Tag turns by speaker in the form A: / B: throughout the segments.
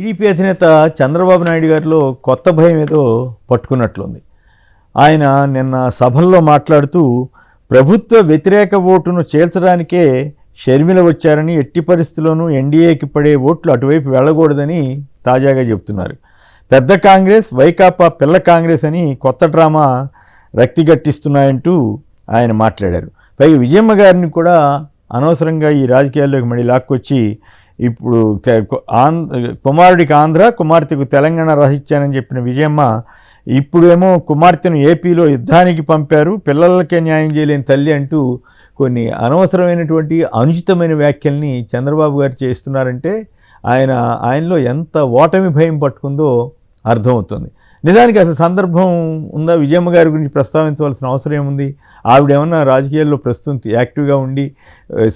A: TDP అధినేత చంద్రబాబు నాయుడు గారిలో కొత్త భయం ఏదో పట్టుకున్నట్లుంది. ఆయన నిన్న సభల్లో మాట్లాడుతూ ప్రభుత్వ వ్యతిరేక ఓటును చేల్చడానికే షర్మిల వచ్చారని, ఎట్టి పరిస్థితుల్లోనూ ఎన్డీఏకి పడే ఓట్లు అటువైపు వెళ్ళకూడదని తాజాగా చెబుతున్నారు. పెద్ద కాంగ్రెస్, వైకాపా పిల్ల కాంగ్రెస్ అని కొత్త డ్రామా రక్తిగట్టిస్తున్నాయంటూ ఆయన మాట్లాడారు. పైగా విజయమ్మ గారిని కూడా అనవసరంగా ఈ రాజకీయాల్లోకి మళ్ళీ లాక్కొచ్చి ఇప్పుడు కుమారుడికి ఆంధ్ర, కుమార్తెకు తెలంగాణ రాసిచ్చానని చెప్పిన విజయమ్మ ఇప్పుడేమో కుమార్తెను ఏపీలో యుద్ధానికి పంపారు, పిల్లలకే న్యాయం చేయలేని తల్లి అంటూ కొన్ని అనవసరమైనటువంటి అనుచితమైన వ్యాఖ్యల్ని చంద్రబాబు గారు చేస్తున్నారంటే ఆయనలో ఎంత ఓటమి భయం పట్టుకుందో అర్థమవుతుంది. నిజానికి అసలు సందర్భం ఉందా? విజయమ్మ గారి గురించి ప్రస్తావించవలసిన అవసరం ఏముంది? ఆవిడేమన్నా రాజకీయాల్లో ప్రస్తుతం యాక్టివ్గా ఉండి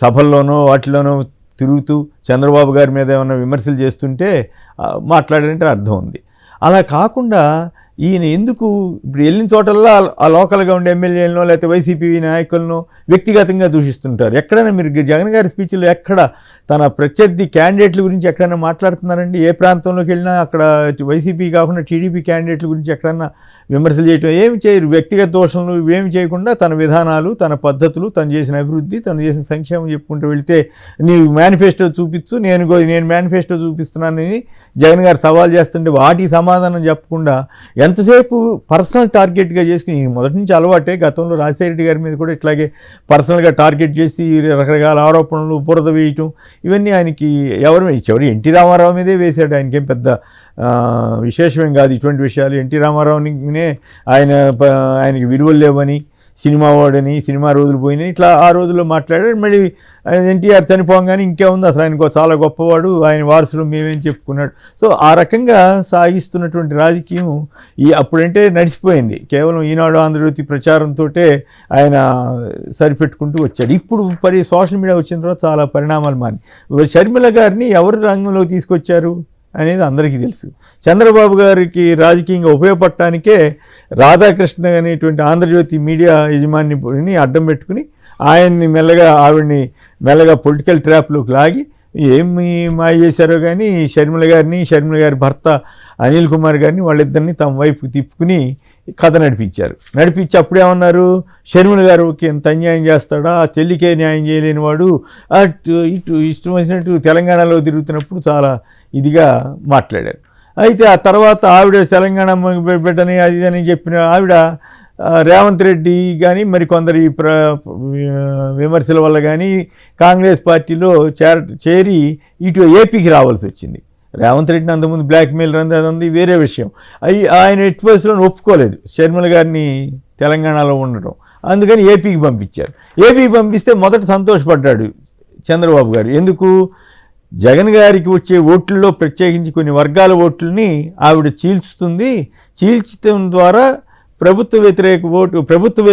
A: సభల్లోనో వాటిలోనో తిరుగుతూ చంద్రబాబు గారి మీద ఏమన్నా విమర్శలు చేస్తుంటే మాట్లాడారంటే అర్థం ఉంది. అలా కాకుండా ఈయన ఎందుకు ఇప్పుడు వెళ్ళిన చోటల్లా ఆ లోకల్గా ఉండే ఎమ్మెల్యేలనో లేకపోతే వైసీపీ నాయకులను వ్యక్తిగతంగా దూషిస్తుంటారు. ఎక్కడైనా మీరు జగన్ గారి స్పీచ్లో ఎక్కడ తన ప్రత్యర్థి క్యాండిడేట్ల గురించి ఎక్కడైనా మాట్లాడుతున్నారండి? ఏ ప్రాంతంలోకి వెళ్ళినా అక్కడ వైసీపీ కాకుండా టీడీపీ క్యాండిడేట్ల గురించి ఎక్కడన్నా విమర్శలు చేయటం ఏమి చేయరు. వ్యక్తిగత దోషణలు ఇవేమి చేయకుండా తన విధానాలు, తన పద్ధతులు, తను చేసిన అభివృద్ధి, తను చేసిన సంక్షేమం చెప్పుకుంటూ వెళితే నీవు మేనిఫెస్టో చూపించు, నేను మేనిఫెస్టో చూపిస్తున్నానని జగన్ గారు సవాల్ చేస్తుంటే వాటికి సమాధానం చెప్పకుండా ఎంతసేపు పర్సనల్ టార్గెట్గా చేసుకుని మొదటి నుంచి అలవాటే. గతంలో రాజశేఖర రెడ్డి గారి మీద కూడా ఇట్లాగే పర్సనల్గా టార్గెట్ చేసి రకరకాల ఆరోపణలు, బురద వేయటం, ఇవన్నీ ఆయనకి చివరి ఎన్టీ రామారావు మీదే వేశాడు. ఆయనకేం పెద్ద విశేషమేం కాదు ఇటువంటి విషయాలు. ఎన్టీ రామారావునే ఆయనకి విలువలు లేవని, సినిమా వాడని, సినిమా రోజులు పోయినాయి, ఇట్లా ఆ రోజుల్లో మాట్లాడాడు. మళ్ళీ ఎన్టీఆర్ చనిపోగానే ఇంకేముంది, అసలు ఆయనకు చాలా గొప్పవాడు, ఆయన వారసులు మేమేం చెప్పుకున్నాడు. సో ఆ రకంగా సాగిస్తున్నటువంటి రాజకీయం అప్పుడంటే నడిచిపోయింది. కేవలం ఈనాడు, ఆంధ్రజ్యోతి ప్రచారంతో ఆయన సరిపెట్టుకుంటూ వచ్చాడు. ఇప్పుడు సోషల్ మీడియా వచ్చిన తర్వాత చాలా పరిణామాలు మారి షర్మిల గారిని ఎవరు రంగంలోకి తీసుకొచ్చారు అనేది అందరికీ తెలుసు. చంద్రబాబు గారికి రాజకీయంగా ఉపయోగపడటానికే రాధాకృష్ణ అనేటువంటి ఆంధ్రజ్యోతి మీడియా యజమానిని అడ్డం పెట్టుకుని ఆవిడ్ని మెల్లగా పొలిటికల్ ట్రాప్లోకి లాగి ఏమి మాయ చేశారో కానీ షర్మిల గారి భర్త అనిల్ కుమార్ గారిని వాళ్ళిద్దరిని తమ వైపు తిప్పుకుని కథ నడిపించి అప్పుడేమన్నారు, షర్మిల గారికి ఎంత అన్యాయం చేస్తాడా, ఆ చెల్లికే న్యాయం చేయలేని వాడు, ఇటు ఇష్టం వచ్చినట్టు తెలంగాణలో తిరుగుతున్నప్పుడు చాలా ఇదిగా మాట్లాడారు. అయితే ఆ తర్వాత ఆవిడ తెలంగాణ బిడ్డని అది అని చెప్పిన ఆవిడ రేవంత్ రెడ్డి కానీ మరి కొందరి విమర్శల వల్ల కానీ కాంగ్రెస్ పార్టీలో చేరి ఇటు ఏపీకి రావాల్సి వచ్చింది. రేవంత్ రెడ్డిని అంతకుముందు బ్లాక్మెయిల్ అది వేరే విషయం. ఆయన ఎట్టి వయసులో ఒప్పుకోలేదు షర్మిల గారిని తెలంగాణలో ఉండటం. అందుకని ఏపీకి పంపించారు. ఏపీకి పంపిస్తే మొదట సంతోషపడ్డాడు చంద్రబాబు గారు. ఎందుకు? జగన్ గారికి వచ్చే ఓట్లలో ప్రత్యేకించి కొన్ని వర్గాల ఓట్లని ఆవిడ చీల్చడం ద్వారా ప్రభుత్వ వ్యతిరేక ప్రభుత్వ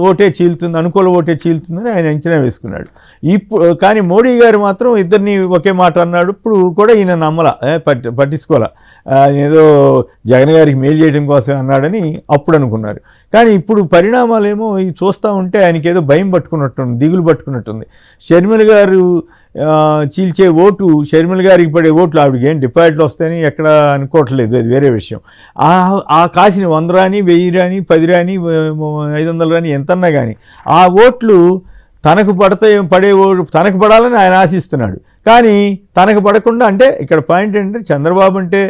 A: ఓటే చీలుతుంది, అనుకూల ఓటే చీలుతుందని ఆయన అంచనా వేసుకున్నాడు. కానీ మోడీ గారు మాత్రం ఇద్దరిని ఒకే మాట అన్నాడు. ఇప్పుడు కూడా ఈయన పట్టించుకోలే. ఏదో జగన్ గారికి మేలు చేయడం కోసం అన్నాడని అప్పుడు అనుకున్నారు. కానీ ఇప్పుడు పరిణామాలేమో చూస్తూ ఉంటే ఆయనకి ఏదో భయం పట్టుకున్నట్టుంది, దిగులు పట్టుకున్నట్టుంది. షర్మిల గారు చీల్చే ఓటు, షర్మిల గారికి పడే ఓట్లు ఆవిడకి ఏం డిపాజిట్లు వస్తాయని ఎక్కడ అనుకోవట్లేదు, అది వేరే విషయం. ఆ కాసిన 100 రాని, 1000 రాని, 10 రాని, 500 రాని ఎంతన్నా కానీ ఆ ఓట్లు తనకు తనకు పడాలని ఆయన ఆశిస్తున్నాడు. కానీ తనకు పడకుండా, అంటే ఇక్కడ పాయింట్ ఏంటంటే చంద్రబాబు అంటే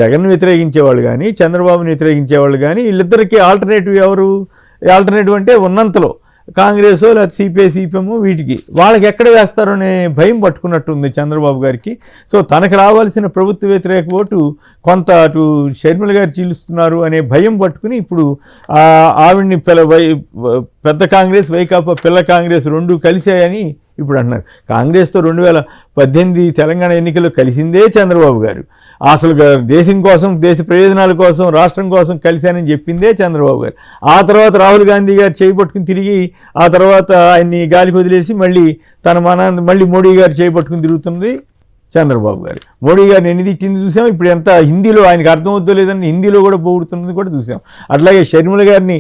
A: జగన్ వ్యతిరేకించేవాళ్ళు కానీ చంద్రబాబుని వ్యతిరేకించేవాళ్ళు కానీ వీళ్ళిద్దరికీ ఆల్టర్నేటివ్ ఎవరు? ఆల్టర్నేటివ్ అంటే ఉన్నంతలో కాంగ్రెస్ లేకపోతే సిపిఐ, సిపిఎం వీటికి వాళ్ళకి ఎక్కడ వేస్తారో అనే భయం పట్టుకున్నట్టుంది చంద్రబాబు గారికి. సో తనకు రావాల్సిన ప్రభుత్వ వ్యతిరేక ఓటు కొంత అటు షర్మిల గారు చీలుస్తున్నారు అనే భయం పట్టుకుని ఇప్పుడు ఆవిడ్ని పెద్ద కాంగ్రెస్, వైకాపా పిల్ల కాంగ్రెస్ రెండు కలిసాయని ఇప్పుడు అంటున్నారు. కాంగ్రెస్తో 2018 తెలంగాణ ఎన్నికల్లో కలిసిందే చంద్రబాబు గారు. అసలు దేశం కోసం, దేశ ప్రయోజనాల కోసం, రాష్ట్రం కోసం కలిశానని చెప్పిందే చంద్రబాబు గారు. ఆ తర్వాత రాహుల్ గాంధీ గారు చేపట్టుకుని తిరిగి ఆ తర్వాత ఆయన్ని గాలికి వదిలేసి మళ్ళీ మోడీ గారు చేపట్టుకుని తిరుగుతుంది చంద్రబాబు గారు. మోడీ గారిని ఎన్ని తిట్టింది చూసాం. ఇప్పుడు ఎంత హిందీలో ఆయనకు అర్థం అవుతుందో లేదని హిందీలో కూడా పొగుడుతున్నది కూడా చూసాం. అట్లాగే షర్మిల గారిని,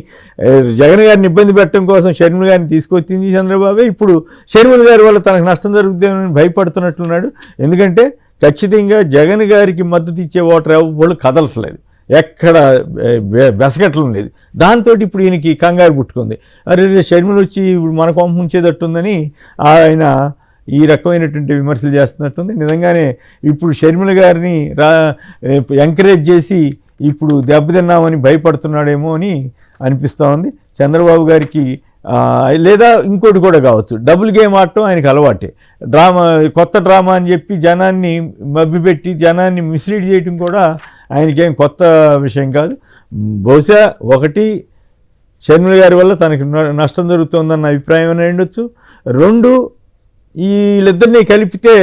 A: జగన్ గారిని ఇబ్బంది పెట్టడం కోసం షర్మిల గారిని తీసుకొచ్చింది చంద్రబాబే. ఇప్పుడు షర్మిల గారి వల్ల తనకు నష్టం జరుగుతుందని భయపడుతున్నట్లున్నాడు. ఎందుకంటే ఖచ్చితంగా జగన్ గారికి మద్దతు ఇచ్చే ఓటర్ ఎవరు కదలట్లేదు, ఎక్కడ బెసగట్టడం లేదు. దాంతో ఇప్పుడు ఈయనకి కంగారు పుట్టుకుంది. అరే షర్మిల వచ్చి ఇప్పుడు మన కొంప ముంచేటట్టుందని ఆయన ఈ రకమైనటువంటి విమర్శలు చేస్తున్నట్టుంది. నిజంగానే ఇప్పుడు షర్మిల గారిని ఎంకరేజ్ చేసి ఇప్పుడు దెబ్బతిన్నామని భయపడుతున్నాడేమో అని అనిపిస్తూ ఉంది. చంద్రబాబు గారికి లేదా ఇంకోటి కూడా కావచ్చు, డబుల్ గేమ్ ఆడటం ఆయనకు అలవాటే. కొత్త డ్రామా అని చెప్పి జనాన్ని మభ్యపెట్టి జనాన్ని మిస్లీడ్ చేయటం కూడా ఆయనకేం కొత్త విషయం కాదు. బహుశా ఒకటి షర్మిల గారి వల్ల తనకి నష్టం జరుగుతుందన్న అభిప్రాయం అని ఉండొచ్చు. రెండు, వీళ్ళిద్దరినీ కలిపితే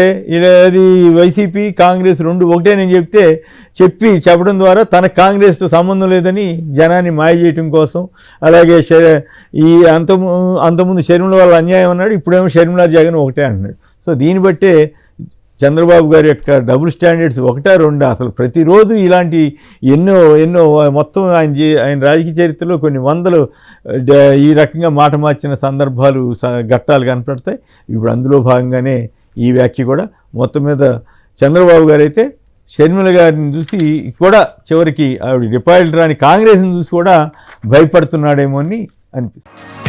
A: అది వైసీపీ కాంగ్రెస్ రెండు ఒకటేనని చెప్పడం ద్వారా తనకు కాంగ్రెస్తో సంబంధం లేదని జనాన్ని మాయ చేయటం కోసం. అలాగే ఈ అంతకుముందు షర్మిల వల్ల అన్యాయం అన్నాడు, ఇప్పుడేమో షర్మిల జగన్ ఒకటే అంటున్నాడు. సో దీన్ని బట్టే చంద్రబాబు గారి యొక్క డబుల్ స్టాండర్డ్స్ ఒకటా రెండా, అసలు ప్రతిరోజు ఇలాంటి ఎన్నో మొత్తం ఆయన రాజకీయ చరిత్రలో కొన్ని వందలు ఈ రకంగా మాట మార్చిన సందర్భాలు ఘట్టాలు కనపడతాయి. ఇప్పుడు అందులో భాగంగానే ఈ వ్యాఖ్య కూడా. మొత్తం మీద చంద్రబాబు గారు అయితే షర్మిల గారిని చూసి కూడా చివరికి ఆవిడ డిపాజిట్ రాని కాంగ్రెస్ని చూసి కూడా భయపడుతున్నాడేమో అని అనిపిస్తుంది.